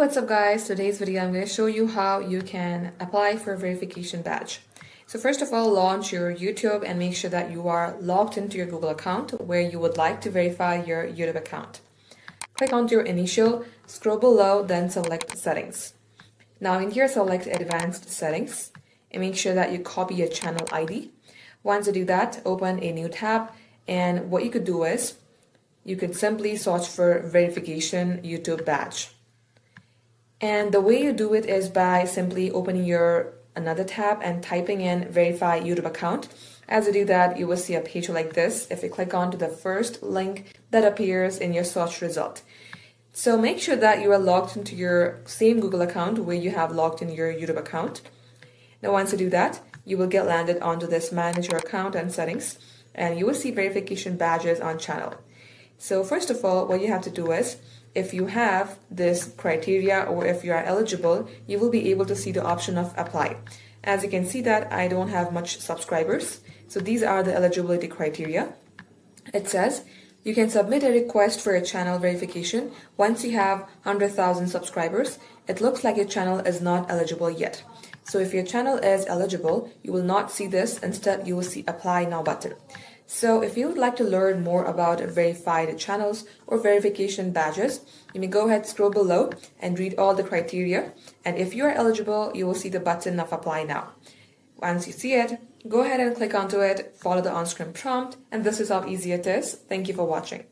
what's up guys? Today's video I'm going to show you how you can apply for a verification badge. So first of all, launch your YouTube and make sure that you are logged into your Google account where you would like to verify your YouTube account. Click onto your initial, scroll below, then select settings. Now in here, select advanced settings and make sure that you copy your channel ID. Once you do that, open a new tab, and what you could do is you could simply search for verification YouTube badge. And the way you do it is by simply opening your another tab and typing in verify YouTube account. As you do that, you will see a page like this if you click onto the first link that appears in your search result. So make sure that you are logged into your same Google account where you have logged in your YouTube account. Now once you do that, you will get landed onto this manage your account and settings, and you will see verification badges on channel. So first of all, what you have to do is, if you have this criteria or if you are eligible, you will be able to see the option of apply. As you can see that I don't have much subscribers. So these are the eligibility criteria. It says you can submit a request for a channel verification once you have 100,000 subscribers. It looks like your channel is not eligible yet. So if your channel is eligible, you will not see this. Instead, you will see apply now button. So if you would like to learn more about verified channels or verification badges, you may go ahead, scroll below and read all the criteria. And if you are eligible, you will see the button of apply now. Once you see it, go ahead and click onto it, follow the on-screen prompt, and this is how easy it is. Thank you for watching.